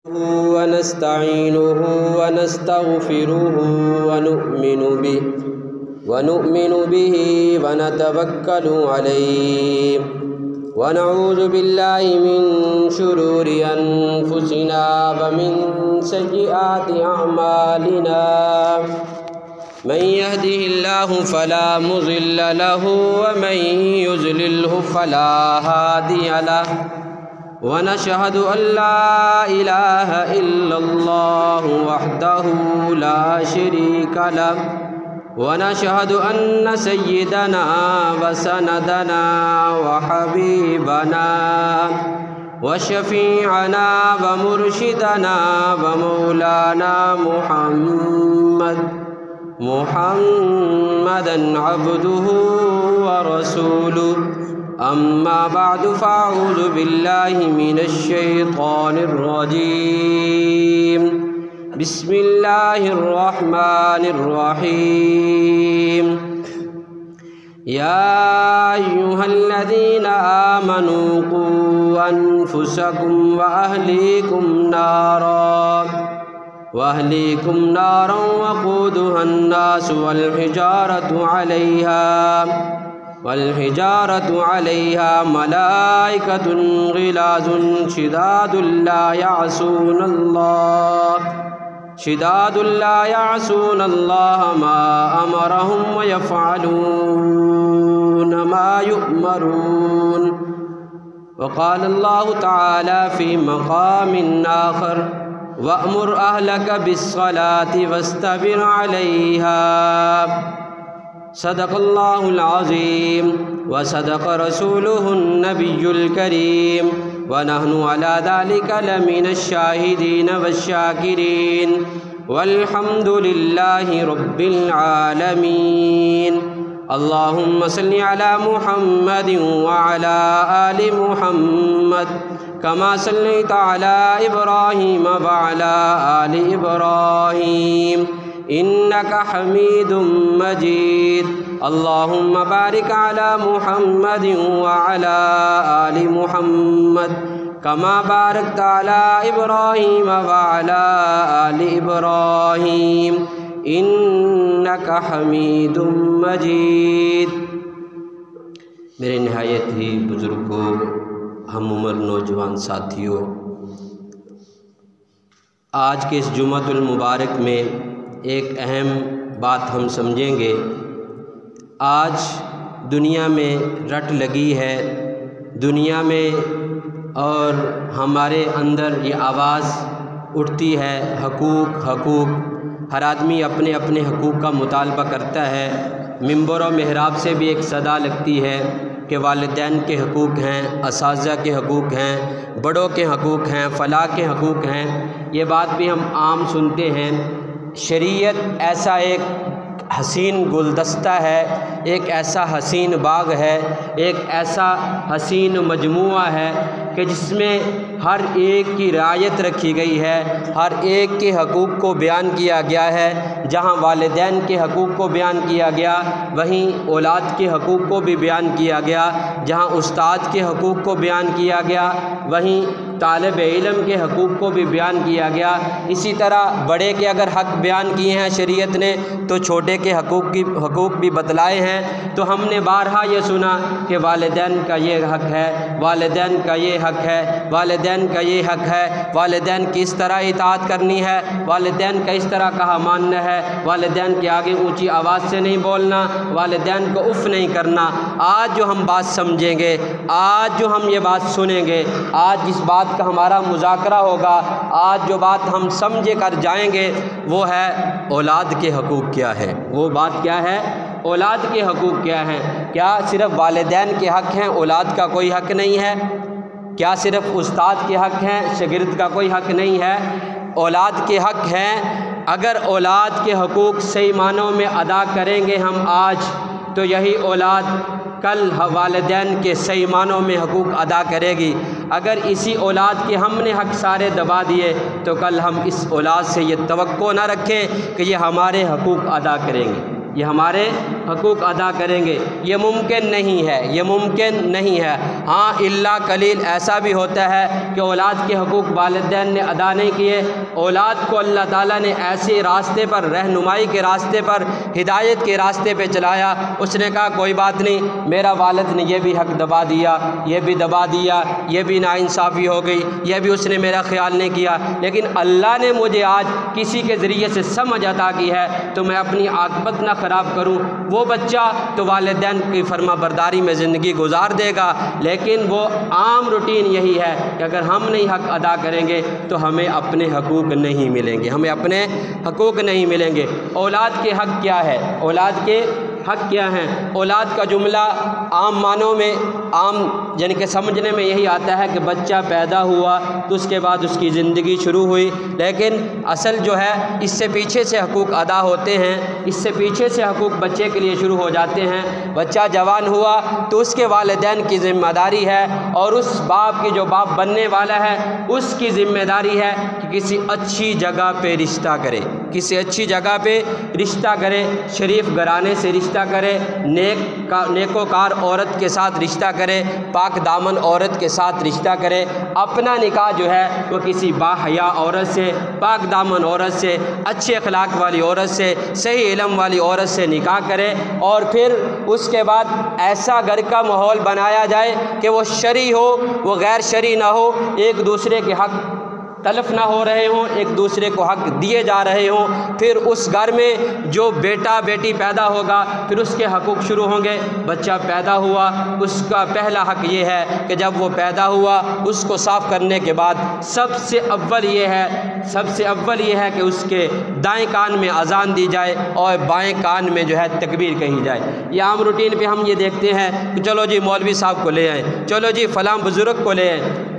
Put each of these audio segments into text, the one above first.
वनस्तईनुहु वनस्तगफिरुहु वनुअमिनु बिहि वनतवक्कलु अलैहि वनऊज़ु बिल्लाहि मिन शुरूरि अनफुसिना व मिन सय्यिआति अअमालिना मन यहदिहिल्लाहु फला मुज़िल्ल लहु व मन युज़लिल्हु फला हादिय लहु वनशहदु अल्ला इलाहा इल्लल्लाहु वहदहु ला शरीका लहु वनशहदु अन्न सय्यिदना व सनदना व हबीबना व शफीअना व मुर्शिदना व मौलाना मुहम्मदन अब्दुहु व रसूलुहु अम्मा बादु फ़अऊज़ु बिल्लाहि मिनश शैतानिर रजीम बिस्मिल्लाहिर रहमानिर रहीम या अय्युहल्लज़ीना आमनू क़ू अनफुसकुम व अहलीकुम नारन वक़ूदुहन नासु वल्हिजारतु अलैहा मलाइकतुन ग़िलाज़ुन शिदादुन ला यअसूनल्लाह मा अमरहुम व यफ़अलून मा युअमरून वक़ाल अल्लाहु तआला फ़ी मक़ामिन आख़र वअमुर अहलक बिस्सलाति वस्तबिर अलैहा सदक़ल्लाहुल अज़ीम व सदक़ रसूलुहुन नबियुल करीम व नहनु अला ज़ालिका लमिनश शाहिदीन वश्शाकिरीन वल्हम्दुलिल्लाहि रब्बिल आलमीन। अल्लाहुम्मा सल्लि अला मुहम्मदिन व अला आलि मुहम्मद कमा सल्लैता अला इब्राहीम व अला आलि इब्राहीम इन्नका हमीदुम मजीद। अल्लाहुम्मा बारिक अला मुहम्मदिन व अला आलि मुहम्मद कमा बारकता अला इब्राहीम व अला आलि इब्राहीम इन्नका हमीदुम मजीद। मेरे नहायत ही बुज़ुर्गों, हम उम्र नौजवान साथियों, आज के इस जुम्मतुल मुबारक में एक अहम बात हम समझेंगे। आज दुनिया में रट लगी है, दुनिया में और हमारे अंदर ये आवाज़ उठती है, हकूक़। हर आदमी अपने अपने हकूक़ का मुतालबा करता है। मिंबर और मेहराब से भी एक सदा लगती है कि वालिदैन के हकूक़ हैं, असातिज़ा के हकूक़ हैं, बड़ों के हकूक़ हैं, फ़लाह के हकूक़ हैं। ये बात भी हम आम सुनते हैं। शरीयत ऐसा एक हसीन गुलदस्ता है, एक ऐसा हसीन बाग है, एक ऐसा हसीन मजमुआ है कि जिसमें हर एक की रियायत रखी गई है, हर एक के हकूक़ को बयान किया गया है। जहाँ वालिदैन के हकूक़ को बयान किया गया, वहीं औलाद के हकूक़ को भी बयान किया गया। जहाँ उस्ताद के हकूक़ को बयान किया गया, वहीं तालिब इल्म के हकूक़ को भी बयान किया गया। इसी तरह बड़े के अगर हक़ बयान किए हैं शरीयत ने, तो छोटे के हकूक़ भी बतलाए हैं। तो हमने बारहा ये सुना कि वालिदैन का ये हक़ है, वालिदैन का ये हक़ है, वालिदैन का ये हक़ है, वालिदैन की इस तरह इताअत करनी है, वालिदैन का इस तरह कहा मानना है, वालिदैन के आगे ऊँची आवाज़ से नहीं बोलना, वालिदैन को उफ़ नहीं करना। आज जो हम बात समझेंगे, आज जो हम ये बात सुनेंगे, आज जिस बात का हमारा मुज़ाकरा होगा, आज जो बात हम समझे कर जाएंगे, वो है औलाद के हकूक़ क्या है। वो बात क्या है? औलाद के हकूक़ क्या हैं। क्या सिर्फ़ वालिदैन के हक़ हैं, औलाद का कोई हक़ नहीं है? क्या सिर्फ़ उस्ताद के हक़ हैं, शागिर्द का कोई हक़ नहीं है? औलाद के हक़ हैं। अगर औलाद के हकूक़ सही मानों में अदा करेंगे हम आज, तो यही औलाद कल वालिदैन के सही मानों में हकूक़ अदा करेगी। अगर इसी औलाद के हमने हक़ सारे दबा दिए, तो कल हम इस औलाद से ये तवक्को ना रखें कि ये हमारे हकूक़ अदा करेंगे, ये हमारे हकूक़ अदा करेंगे, ये मुमकिन नहीं है, ये मुमकिन नहीं है। हाँ, इल्ला कलील ऐसा भी होता है कि औलाद के हकूक़ वालिदैन ने अदा नहीं किए, औलाद को अल्लाह ताला ने ऐसे रास्ते पर, रहनुमाई के रास्ते पर, हिदायत के रास्ते पे चलाया, उसने कहा कोई बात नहीं, मेरा वालिद ने ये भी हक दबा दिया, ये भी दबा दिया, ये भी नाइंसाफ़ी हो गई, यह भी उसने मेरा ख्याल नहीं किया, लेकिन अल्लाह ने मुझे आज किसी के ज़रिए से समझ अता की है तो मैं अपनी आक़िबत ना ख़राब करूँ। वो बच्चा तो वालिदैन की फर्मा बरदारी में ज़िंदगी गुजार देगा, लेकिन वो आम रूटीन यही है कि अगर हम नहीं हक अदा करेंगे तो हमें अपने हकूक़ नहीं मिलेंगे, हमें अपने हकूक़ नहीं मिलेंगे। औलाद के हक़ क्या है, औलाद के हक़ क्या हैं? औलाद का जुमला आम मानों में, आम यानी कि समझने में यही आता है कि बच्चा पैदा हुआ तो उसके बाद उसकी ज़िंदगी शुरू हुई, लेकिन असल जो है इससे पीछे से हकूक़ अदा होते हैं, इससे पीछे से हकूक़ बच्चे के लिए शुरू हो जाते हैं। बच्चा जवान हुआ तो उसके वालिदैन की ज़िम्मेदारी है और उस बाप की, जो बाप बनने वाला है, उसकी ज़िम्मेदारी है कि किसी अच्छी जगह पे रिश्ता करे, किसी अच्छी जगह पे रिश्ता करे, शरीफ घराने से रिश्ता करे, नेकोकार औरत के साथ रिश्ता करे, पाक दामन औरत के साथ रिश्ता करे। अपना निकाह जो है वो किसी बाहया औरत से, पाक दामन औरत से, अच्छे अखलाक वाली औरत से, सही इल्म वाली औरत से निकाह करे और फिर उसके बाद ऐसा घर का माहौल बनाया जाए कि वो शरी हो, वो गैर शरी ना हो, एक दूसरे के हक़ तलफ ना हो रहे हों, एक दूसरे को हक़ दिए जा रहे हों। फिर उस घर में जो बेटा बेटी पैदा होगा फिर उसके हकूक़ शुरू होंगे। बच्चा पैदा हुआ, उसका पहला हक़ ये है कि जब वो पैदा हुआ उसको साफ़ करने के बाद सबसे अव्वल ये है कि उसके दाएं कान में अज़ान दी जाए और बाएं कान में जो है तकबीर कही जाए। ये आम रूटीन पे हम ये देखते हैं कि चलो जी मौलवी साहब को ले आएँ, चलो जी फ़लाँ बुज़ुर्ग को ले आएँ।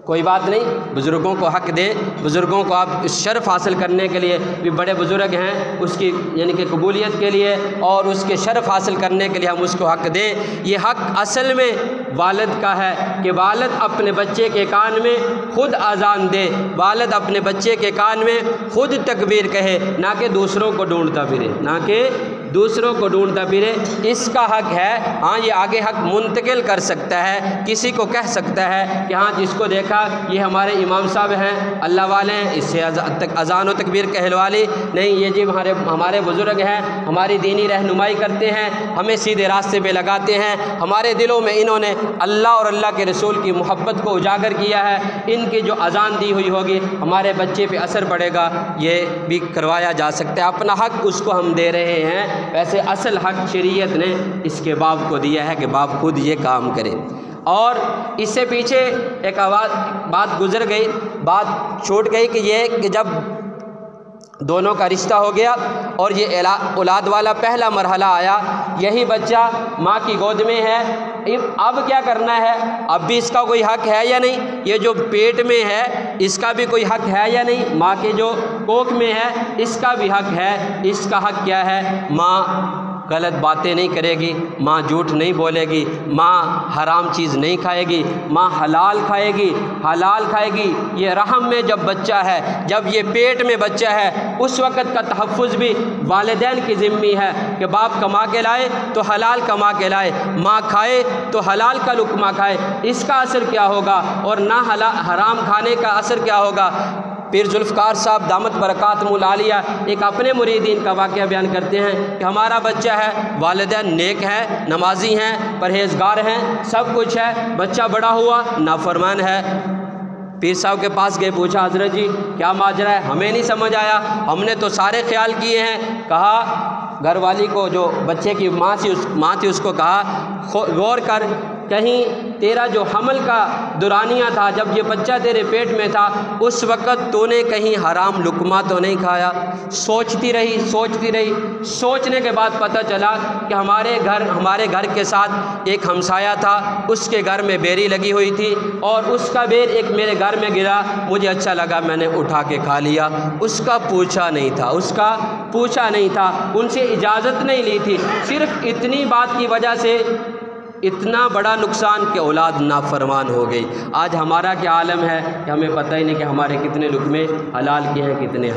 कोई बात नहीं, बुज़ुर्गों को हक़ दें, बुज़ुर्गों को आप शर्फ़ हासिल करने के लिए भी बड़े बुज़ुर्ग हैं, उसकी यानी कि कबूलियत के लिए और उसके शर्फ़ हासिल करने के लिए हम उसको हक़ दें। ये हक़ असल में वालिद का है कि वालिद अपने बच्चे के कान में ख़ुद अज़ान दे, वालिद अपने बच्चे के कान में ख़ुद तकबीर कहे, ना कि दूसरों को ढूंढता फिरे, ना कि दूसरों को ढूंढता फिरे। इसका हक़ है। हाँ, ये आगे हक़ मुंतकिल कर सकता है, किसी को कह सकता है कि हाँ जिसको देखा ये हमारे इमाम साहब हैं, अल्लाह वाले हैं, इससे अज़ान व तकबीर कहलवा ली, नहीं ये जी हमारे बुज़ुर्ग हैं, हमारी दीनी रहनुमाई करते हैं, हमें सीधे रास्ते पे लगाते हैं, हमारे दिलों में इन्होंने अल्लाह और अल्लाह के रसूल की मोहब्बत को उजागर किया है, इनकी जो अज़ान दी हुई होगी हमारे बच्चे पे असर पड़ेगा, ये भी करवाया जा सकता है। अपना हक़ उसको हम दे रहे हैं। वैसे असल हक़ शरीयत ने इसके बाप को दिया है कि बाप खुद ये काम करे। और इससे पीछे एक बात गुजर गई, बात छूट गई कि ये कि जब दोनों का रिश्ता हो गया और ये औलाद वाला पहला मरहला आया, यही बच्चा माँ की गोद में है, अब क्या करना है? अब भी इसका कोई हक़ है या नहीं? ये जो पेट में है इसका भी कोई हक़ है या नहीं? माँ के जो कोख में है इसका भी हक़ है। इसका हक़ क्या है? माँ गलत बातें नहीं करेगी, माँ झूठ नहीं बोलेगी, माँ हराम चीज़ नहीं खाएगी, माँ हलाल खाएगी, हलाल खाएगी। ये रहम में जब बच्चा है, जब ये पेट में बच्चा है, उस वक़्त का तहफ़्फ़ुज़ भी वालिदैन की ज़िम्मी है कि बाप कमा के लाए तो हलाल कमा के लाए, माँ खाए तो हलाल का लुक़मा खाए। इसका असर क्या होगा और ना हराम खाने का असर क्या होगा? पीर जुल्फ़कार साहब दामत बरकातुहुल आलिया एक अपने मुरीदीन का वाक़या बयान करते हैं कि हमारा बच्चा है, वालिदैन नेक हैं, नमाजी हैं, परहेज़गार हैं, सब कुछ है, बच्चा बड़ा हुआ नाफरमान है। पीर साहब के पास गए, पूछा हज़रत जी क्या माजरा है? हमें नहीं समझ आया, हमने तो सारे ख्याल किए हैं। कहा घरवाली को, जो बच्चे की माँ थी उसको कहा गौर कर, कहीं तेरा जो हमल का दुरानिया था, जब ये बच्चा तेरे पेट में था उस वक़्त तूने कहीं हराम लुक़मा तो नहीं खाया? सोचती रही, सोचने के बाद पता चला कि हमारे घर के साथ एक हमसाया था, उसके घर में बेरी लगी हुई थी और उसका बेर एक मेरे घर में गिरा, मुझे अच्छा लगा, मैंने उठा के खा लिया। उसका पूछा नहीं था, उनसे इजाज़त नहीं ली थी। सिर्फ़ इतनी बात की वजह से इतना बड़ा नुकसान कि औलाद नाफरमान हो गई। आज हमारा क्या आलम है कि हमें पता ही नहीं कि हमारे कितने लुक़मे हलाल किए हैं, कितने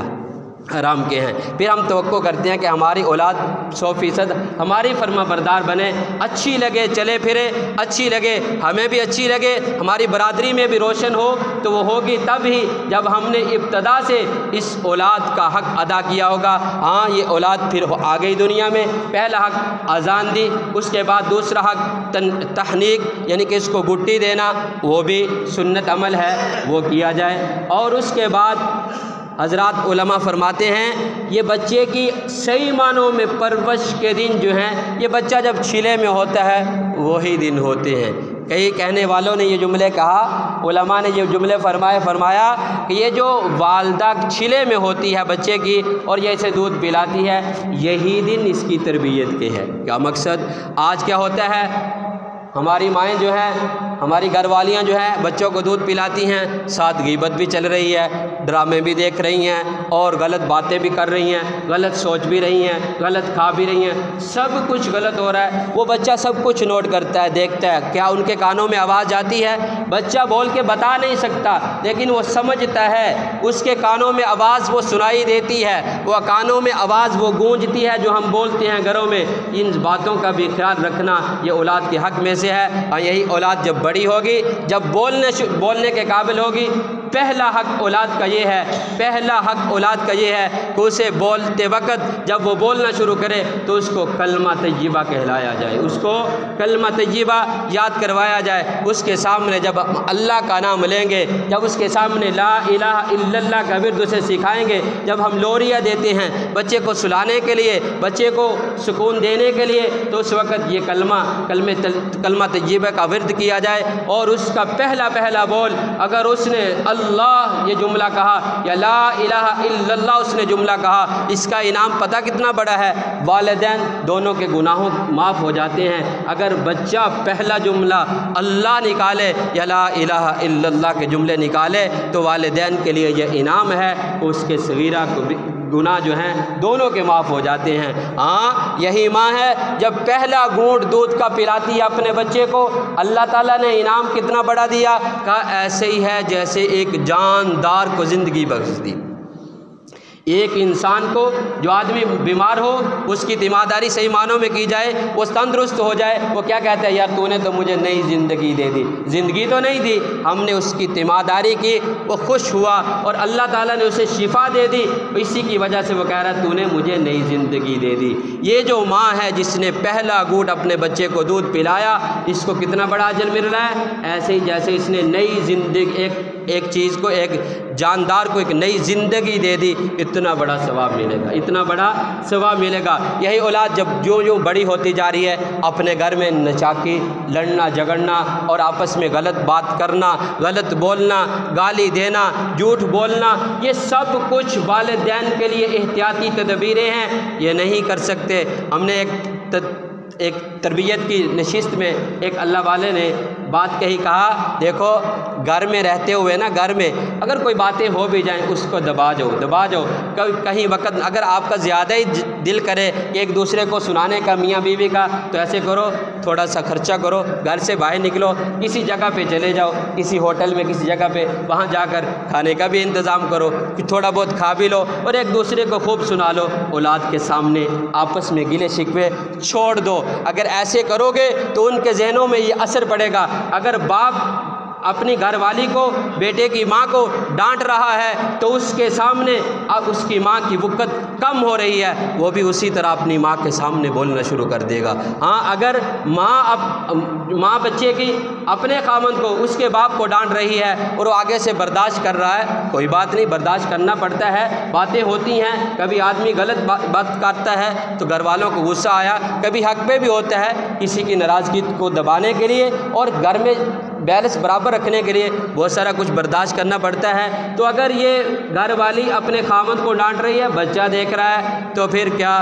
हराम के हैं। फिर हम तवक्को करते हैं कि हमारी औलाद 100% हमारी फर्माबरदार बने, अच्छी लगे, चले फिरे, अच्छी लगे, हमें भी अच्छी लगे, हमारी बरादरी में भी रोशन हो। तो वो होगी तब ही जब हमने इब्तदा से इस औलाद का हक़ अदा किया होगा। हाँ, ये औलाद फिर आ गई दुनिया में। पहला हक़ अज़ान दी, उसके बाद दूसरा हक़ तहनीक यानी कि इसको गुट्टी देना, वो भी सुन्नत अमल है, वो किया जाए। और उसके बाद हज़रात उलमा फरमाते हैं ये बच्चे की सही मानों में परवरिश के दिन जो हैं, ये बच्चा जब छिले में होता है वही दिन होते हैं। कई कहने वालों ने ये जुमले कहा, उलमा ने ये जुमले फरमाया कि ये जो वालदा छिले में होती है बच्चे की और ये इसे दूध पिलाती है, यही दिन इसकी तरबियत के है। क्या मकसद? आज क्या होता है, हमारी माएँ जो हैं, हमारी घरवालियाँ जो हैं बच्चों को दूध पिलाती हैं, साथ गीबत भी चल रही है, ड्रामे भी देख रही हैं और गलत बातें भी कर रही हैं, गलत सोच भी रही हैं, गलत खा भी रही हैं, सब कुछ गलत हो रहा है। वो बच्चा सब कुछ नोट करता है, देखता है। क्या उनके कानों में आवाज़ जाती है? बच्चा बोल के बता नहीं सकता, लेकिन वो समझता है, उसके कानों में आवाज़ वो सुनाई देती है, वो कानों में आवाज़ वो गूंजती है जो हम बोलते हैं घरों में। इन बातों का भी ख्याल रखना ये औलाद के हक़ में से है। और यही औलाद जब बड़ी होगी, जब बोलने के काबिल होगी, पहला हक़ औलाद का ये है, पहला हक़ औलाद का ये है कि उसे बोलते वक़्त जब वो बोलना शुरू करे तो उसको कलमा तय्यबा कहलाया जाए, उसको कलमा तय्यबा याद करवाया जाए। उसके सामने जब अल्लाह का नाम लेंगे, जब उसके सामने ला इलाहा इल्लल्लाह का विर्द उसे सिखाएंगे, जब हम लोरिया देते हैं बच्चे को सुलाने के लिए, बच्चे को सुकून देने के लिए, तो उस वक़्त ये कलमा तय्यबा का विर्द किया जाए। और उसका पहला बोल अगर उसने अल्लाह ये जुमला कहा या ला इलाहा इल्लल्लाह उसने जुमला कहा, इसका इनाम पता कितना बड़ा है। वालिदैन दोनों के गुनाहों माफ़ हो जाते हैं। अगर बच्चा पहला जुमला अल्लाह निकाले या ला इलाहा इल्लल्लाह के जुमले निकाले तो वालिदैन के लिए यह इनाम है, उसके सगीरा को गुनाह जो हैं दोनों के माफ़ हो जाते हैं। हाँ, यही माँ है जब पहला घूंट दूध का पिलाती है अपने बच्चे को, अल्लाह ताला ने इनाम कितना बड़ा दिया, कहा ऐसे ही है जैसे एक जानदार को ज़िंदगी बख्श दी। एक इंसान को, जो आदमी बीमार हो, उसकी तीमारदारी सही मानों में की जाए, वो तंदुरुस्त हो जाए, वो क्या कहता है, यार तूने तो मुझे नई ज़िंदगी दे दी। ज़िंदगी तो नहीं दी, हमने उसकी तीमारदारी की, वो खुश हुआ और अल्लाह ताला ने उसे शिफा दे दी। इसी की वजह से वो कह रहा है तूने मुझे नई ज़िंदगी दे दी। ये जो माँ है जिसने पहला घूंट अपने बच्चे को दूध पिलाया, इसको कितना बड़ा अजर मिल रहा है। ऐसे ही जैसे इसने नई ज़िंदगी, एक चीज़ को, एक जानदार को एक नई ज़िंदगी दे दी, इतना बड़ा सवाब मिलेगा, इतना बड़ा सवाब मिलेगा। यही औलाद जब जो बड़ी होती जा रही है, अपने घर में नचाकी, लड़ना झगड़ना और आपस में गलत बात करना, गलत बोलना, गाली देना, झूठ बोलना, ये सब कुछ वालिदैन के लिए एहतियाती तदबीरें हैं, ये नहीं कर सकते। हमने एक तरबियत की नशिस्त में एक अल्लाह वाले ने बात कही, कहा देखो घर में रहते हुए ना, घर में अगर कोई बातें हो भी जाएं उसको दबा जाओ। कहीं वक्त अगर आपका ज़्यादा ही दिल करे कि एक दूसरे को सुनाने का मियाँ बीवी का, तो ऐसे करो, थोड़ा सा खर्चा करो, घर से बाहर निकलो, किसी जगह पे चले जाओ, किसी होटल में किसी जगह पे, वहाँ जाकर खाने का भी इंतज़ाम करो कि थोड़ा बहुत खा भी लो और एक दूसरे को खूब सुना लो। औलाद के सामने आपस में गिले शिकवे छोड़ दो। अगर ऐसे करोगे तो उनके जहनों में ये असर पड़ेगा। अगर बाप अपनी घरवाली को, बेटे की माँ को डांट रहा है तो उसके सामने अब उसकी माँ की वक़्त कम हो रही है, वो भी उसी तरह अपनी माँ के सामने बोलना शुरू कर देगा। हाँ, अगर माँ बच्चे की अपने खामन को, उसके बाप को डांट रही है और वो आगे से बर्दाश्त कर रहा है, कोई बात नहीं, बर्दाश्त करना पड़ता है, बातें होती हैं, कभी आदमी गलत बात करता है तो घर वालों को गुस्सा आया, कभी हक पे भी होता है किसी की नाराज़गी को दबाने के लिए और घर में बैलेंस बराबर रखने के लिए बहुत सारा कुछ बर्दाश्त करना पड़ता है। तो अगर ये घर वाली अपने खामद को डांट रही है, बच्चा देख रहा है, तो फिर क्या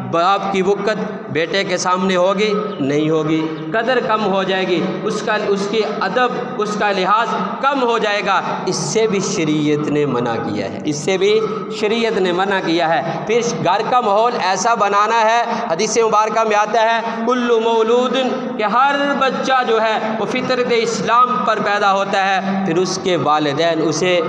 बाप की वक़्त बेटे के सामने होगी? नहीं होगी, कदर कम हो जाएगी, उसकी अदब, उसका लिहाज कम हो जाएगा। इससे भी शरीयत ने मना किया है, इससे भी शरीयत ने मना किया है। फिर घर का माहौल ऐसा बनाना है, हदीस मुबारक में आता है कुल्लु मौलूदिन, कि हर बच्चा जो है वो फितरत इस्लाम पर पैदा होता है, फिर उसके वालिदैन उसे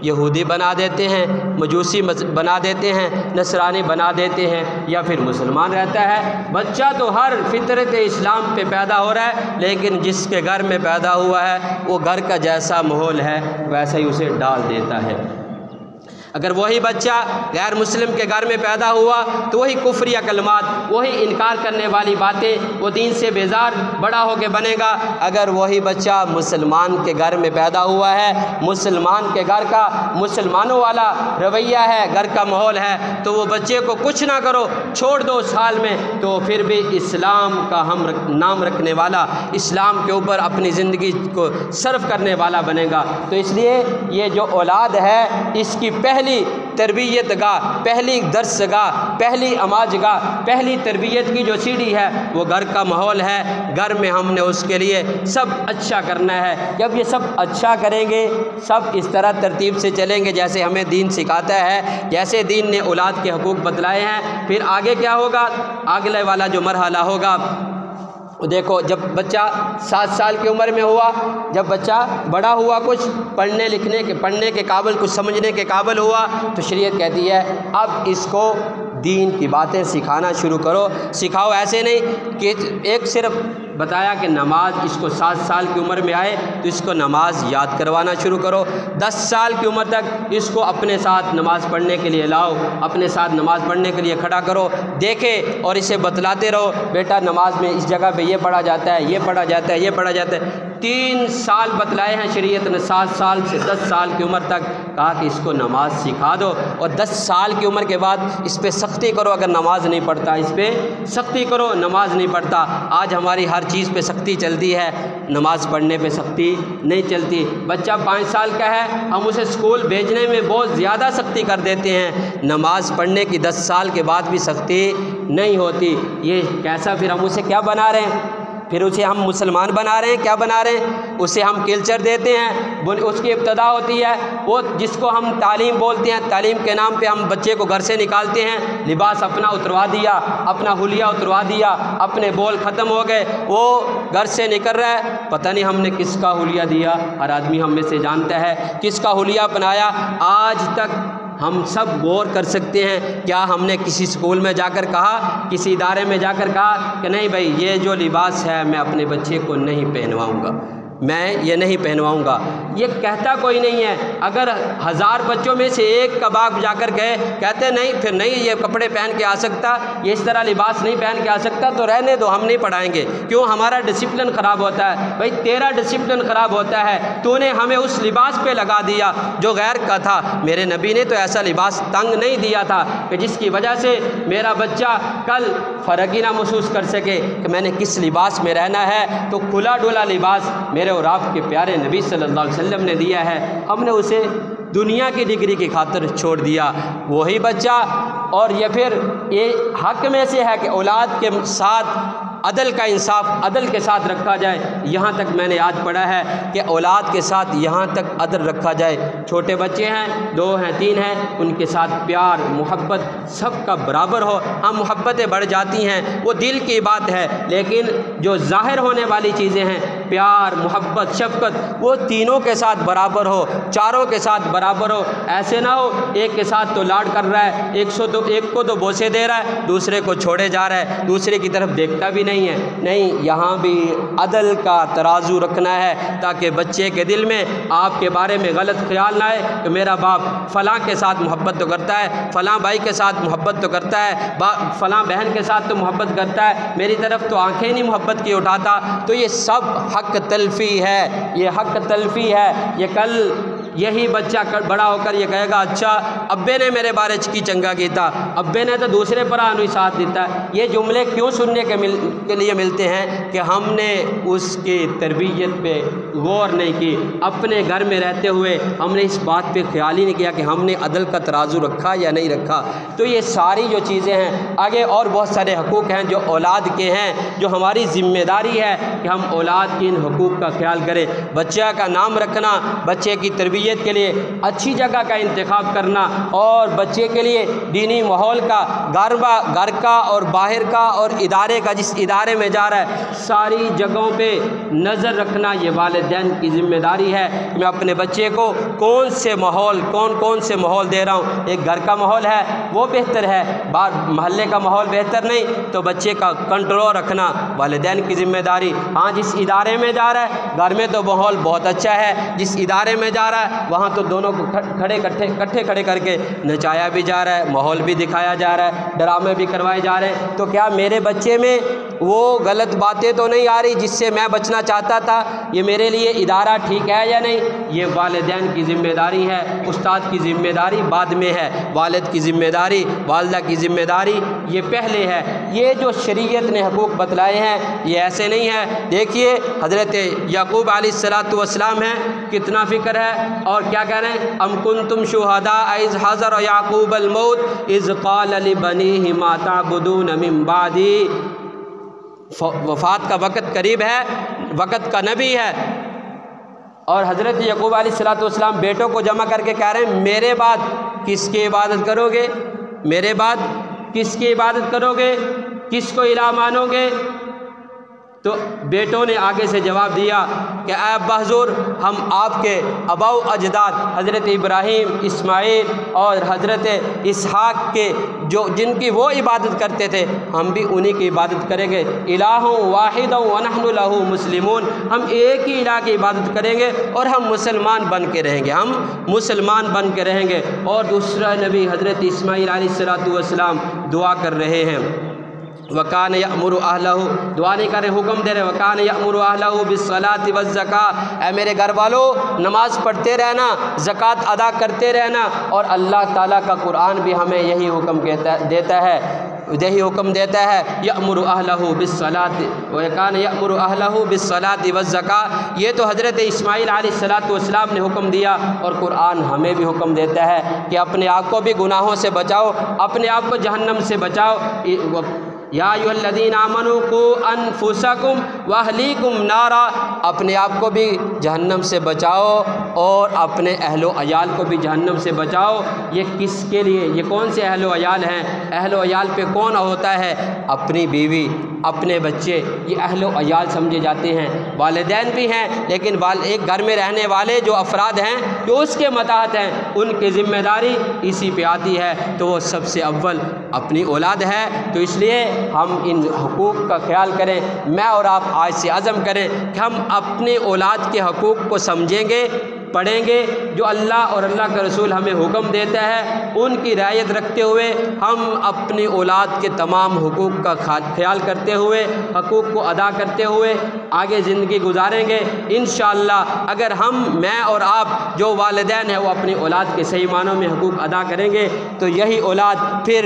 यहूदी बना देते हैं, मजूसी बना देते हैं, नसरानी बना देते हैं, या फिर मुसलमान रहता है। बच्चा तो हर फितरत इस्लाम पे पैदा हो रहा है, लेकिन जिसके घर में पैदा हुआ है वो घर का जैसा माहौल है वैसा ही उसे डाल देता है। अगर वही बच्चा गैर मुस्लिम के घर में पैदा हुआ तो वही कुफ्रिया कलमात, वही इनकार करने वाली बातें, वो दीन से बेजार बड़ा होकर बनेगा। अगर वही बच्चा मुसलमान के घर में पैदा हुआ है, मुसलमान के घर का मुसलमानों वाला रवैया है, घर का माहौल है, तो वो बच्चे को कुछ ना करो, छोड़ दो साल में, तो फिर भी इस्लाम का हम नाम रखने वाला, इस्लाम के ऊपर अपनी ज़िंदगी को सर्व करने वाला बनेगा। तो इसलिए ये जो औलाद है इसकी पहली तरबियत गाह, पहली दर्स गाह, पहली अमाज गाह, पहली तरबियत की जो सीढ़ी है वो घर का माहौल है। घर में हमने उसके लिए सब अच्छा करना है। जब ये सब अच्छा करेंगे, सब इस तरह तरतीब से चलेंगे जैसे हमें दीन सिखाता है, जैसे दीन ने औलाद के हकूक़ बतलाए हैं, फिर आगे क्या होगा, अगले वाला जो मरहला होगा, देखो जब बच्चा 7 साल की उम्र में हुआ, जब बच्चा बड़ा हुआ, कुछ पढ़ने के काबिल, कुछ समझने के काबिल हुआ, तो शरीयत कहती है अब इसको दीन की बातें सिखाना शुरू करो। सिखाओ ऐसे नहीं कि एक सिर्फ बताया कि नमाज इसको 7 साल की उम्र में आए तो इसको नमाज याद करवाना शुरू करो। 10 साल की उम्र तक इसको अपने साथ नमाज़ पढ़ने के लिए लाओ, अपने साथ नमाज़ पढ़ने के लिए खड़ा करो, देखे और इसे बतलाते रहो, बेटा नमाज में इस जगह पे ये पढ़ा जाता है, ये पढ़ा जाता है, ये पढ़ा जाता है। 3 साल बतलाए हैं शरीयत ने, 7 साल से 10 साल की उम्र तक कहा कि इसको नमाज सिखा दो, और 10 साल की उम्र के बाद इस पर सख्ती करो। अगर नमाज नहीं पढ़ता इस पर सख्ती करो, नमाज नहीं पढ़ता। आज हमारी हर चीज़ पे सख्ती चलती है, नमाज पढ़ने पे सख्ती नहीं चलती। बच्चा 5 साल का है, हम उसे स्कूल भेजने में बहुत ज़्यादा सख्ती कर देते हैं, नमाज पढ़ने की 10 साल के बाद भी सख्ती नहीं होती। ये कैसा, फिर हम उसे क्या बना रहे हैं, फिर उसे हम मुसलमान बना रहे हैं, क्या बना रहे हैं, उसे हम कल्चर देते हैं, उसकी इब्तदा होती है वो जिसको हम तालीम बोलते हैं। तालीम के नाम पे हम बच्चे को घर से निकालते हैं, लिबास अपना उतरवा दिया, अपना हुलिया उतरवा दिया, अपने बोल ख़त्म हो गए, वो घर से निकल रहा है, पता नहीं हमने किसका हुलिया दिया। हर आदमी हम में से जानता है किसका हुलिया अपनाया। आज तक हम सब गौर कर सकते हैं, क्या हमने किसी स्कूल में जाकर कहा, किसी इदारे में जाकर कहा कि नहीं भाई ये जो लिबास है मैं अपने बच्चे को नहीं पहनवाऊँगा, मैं ये नहीं पहनवाऊँगा, ये कहता कोई नहीं है। अगर 1000 बच्चों में से एक का बाप जाकर गए कहते नहीं, फिर नहीं ये कपड़े पहन के आ सकता, ये इस तरह लिबास नहीं पहन के आ सकता, तो रहने दो, हम नहीं पढ़ाएंगे। क्यों, हमारा डिसिप्लिन ख़राब होता है। भाई तेरा डिसिप्लिन ख़राब होता है, तूने हमें उस लिबास पे लगा दिया जो गैर का था। मेरे नबी ने तो ऐसा लिबास तंग नहीं दिया था कि जिसकी वजह से मेरा बच्चा कल फ़र्क ही ना महसूस कर सके कि मैंने किस लिबास में रहना है। तो खुला डुला लिबास मेरे और आपके प्यारे नबी सल्लल्लाहु अलैहि वसल्लम ने दिया है, हमने उसे दुनिया की डिग्री की खातिर छोड़ दिया। वही बच्चा, और ये फिर ये हक में से है कि औलाद के साथ अदल का इंसाफ अदल के साथ रखा जाए। यहाँ तक मैंने आज पढ़ा है कि औलाद के साथ यहाँ तक अदल रखा जाए। छोटे बच्चे हैं, 2 हैं, 3 हैं, उनके साथ प्यार मोहब्बत सबका बराबर हो। हाँ, मोहब्बतें बढ़ जाती हैं, वो दिल की बात है, लेकिन जो ज़ाहिर होने वाली चीज़ें हैं, प्यार मोहब्बत शफ़क़त, वो तीनों के साथ बराबर हो, चारों के साथ बराबर हो। ऐसे ना हो एक के साथ तो लाड कर रहा है, एक को तो बोसे दे रहा है, दूसरे को छोड़े जा रहा है, दूसरे की तरफ देखता भी नहीं है। नहीं, यहाँ भी अदल का तराजू रखना है ताकि बच्चे के दिल में आपके बारे में गलत ख्याल ना आए कि मेरा बाप फ़लाँ के साथ मोहब्बत तो करता है, फ़लाँ भाई के साथ मोहब्बत तो करता है, फ़लाँ बहन के साथ तो मोहब्बत करता है, मेरी तरफ तो आंखें नहीं मोहब्बत की उठाता। तो ये सब हक तलफ़ी है, ये हक तलफ़ी है। ये कल यही बच्चा बड़ा होकर ये कहेगा अच्छा अब्बे ने मेरे बारे की चंगा कीता, अब्बे ने तो दूसरे पर आनु साथ देता। ये जुमले क्यों सुनने के लिए मिलते हैं कि हमने उसकी तरबियत पे गौर नहीं की। अपने घर में रहते हुए हमने इस बात पे ख्याल ही नहीं किया कि हमने अदल का तराजू रखा या नहीं रखा। तो ये सारी जो चीज़ें हैं, आगे और बहुत सारे हकूक़ हैं जो औलाद के हैं, जो हमारी ज़िम्मेदारी है कि हम औलाद के इन हकूक़ का ख्याल करें। बच्चा का नाम रखना, बच्चे की तरबियत तरबियत के लिए अच्छी जगह का इंतखाब करना और बच्चे के लिए दीनी माहौल का घर का और बाहर का और इदारे का, जिस इदारे में जा रहा है सारी जगहों पे नज़र रखना ये वालिदैन की ज़िम्मेदारी है। मैं अपने बच्चे को कौन से माहौल दे रहा हूँ। एक घर का माहौल है वो बेहतर है, बाहर महल्ले का माहौल बेहतर नहीं, तो बच्चे का कंट्रोल रखना वालिदैन की ज़िम्मेदारी। हाँ, जिस इदारे में जा रहा है घर में तो माहौल बहुत अच्छा है, जिस इदारे में जा रहा है वहाँ तो दोनों को इकट्ठे खड़े करके नचाया भी जा रहा है, माहौल भी दिखाया जा रहा है, ड्रामे भी करवाए जा रहे हैं। तो क्या मेरे बच्चे में वो गलत बातें तो नहीं आ रही जिससे मैं बचना चाहता था? ये मेरे लिए इदारा ठीक है या नहीं? ये वालिदैन की ज़िम्मेदारी है, उस्ताद की ज़िम्मेदारी बाद में है, वालिद की ज़िम्मेदारी, वालिदा की ज़िम्मेदारी ये पहले है। ये जो शरीयत ने हकूक़ बतलाए हैं ये ऐसे नहीं है। देखिए हज़रत याकूब अलैहिस्सलातु वस्सलाम हैं, कितना फ़िक्र है और क्या कह रहे हैं, अम कुंतुम शुहदा इज़ हज़र याकूब अल मौत इज़ क़ाल लिबनीहि मा तअबुदून मिन बादी। वफ़ात का वक़्त करीब है, वक़्त का नबी है और हज़रत याकूब अलैहिस्सलातु वस्सलाम बेटों को जमा करके कह रहे हैं मेरे बाद किसकी इबादत करोगे, मेरे बाद किसकी इबादत करोगे, किसको इलाह मानोगे? तो बेटों ने आगे से जवाब दिया कि ऐ अब्बा हुज़ूर, हम आपके अबाउ अजदाद हज़रत इब्राहीम, इस्माइल और हज़रत इसहाक़ के जो जिनकी वो इबादत करते थे हम भी उन्हीं की इबादत करेंगे। इलाहुं वाहिदुन व नहनु लहू मुस्लिमून, हम एक ही इलाह की इबादत करेंगे और हम मुसलमान बन के रहेंगे, हम मुसलमान बन के रहेंगे। और दूसरा नबी हज़रत इस्माइल अलैहिस्सलातु वस्सलाम दुआ कर रहे हैं, वकान यअमुरु अहलहु, दुआ नहीं कर रहे, हुक्म दे रहे, वकान यअमुरु अहलहु बिस्सलाति वज़्ज़का, ऐ मेरे घर वालों नमाज पढ़ते रहना, ज़कात अदा करते रहना। और अल्लाह ताला का कुरान भी हमें यही हुक्म देता है, यअमुरु अहलहु बिस्सलाति वकान यअमुरु अहलहु बिस्सलाति वज़्ज़का। ये तो हज़रत इस्माइल अलैहिस्सलातु वस्सलाम ने हुक्म दिया और कुरान हमें भी हुक्म देता है कि अपने आप को भी गुनाहों से बचाओ, अपने आप को जहन्नम से बचाओ। या अय्युहल्लज़ीना आमनू कू अनफुसकुम व अहलीकुम नारा, अपने आप को भी जहन्नम से बचाओ और अपने अहलो अयाल को भी जहन्नम से बचाओ। ये किसके लिए, ये कौन से अहलो अयाल हैं? अहलो अयाल पे कौन होता है? अपनी बीवी, अपने बच्चे, ये अहलो अयाल समझे जाते हैं। वालिदैन भी हैं लेकिन एक घर में रहने वाले जो अफराद हैं जो उसके मताहत हैं उनकी ज़िम्मेदारी इसी पे आती है, तो वो सबसे अव्वल अपनी औलाद है। तो इसलिए हम इन हकूक़ का ख्याल करें। मैं और आप आज से अज़म करें कि हम अपने औलाद के हकूक़ को समझेंगे, पढ़ेंगे, जो अल्लाह और अल्लाह का रसूल हमें हुक्म देता है उनकी रियायत रखते हुए हम अपनी औलाद के तमाम हुकूक़ का ख्याल करते हुए, हकूक़ को अदा करते हुए आगे ज़िंदगी गुजारेंगे इंशाअल्लाह। अगर मैं और आप जो वालिदैन हैं वो अपनी औलाद के सही मानों में हकूक़ अदा करेंगे तो यही औलाद फिर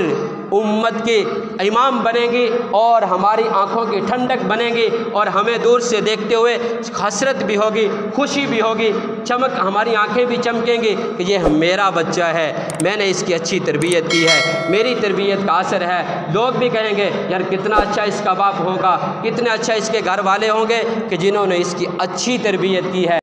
उम्मत के इमाम बनेगी और हमारी आँखों की ठंडक बनेगी और हमें दूर से देखते हुए हसरत भी होगी, खुशी भी होगी, चमक, हमारी आंखें भी चमकेंगी कि ये मेरा बच्चा है, मैंने इसकी अच्छी तरबियत की है, मेरी तरबियत का असर है। लोग भी कहेंगे यार कितना अच्छा इसका बाप होगा, कितने अच्छा इसके घर वाले होंगे कि जिन्होंने इसकी अच्छी तरबियत की है।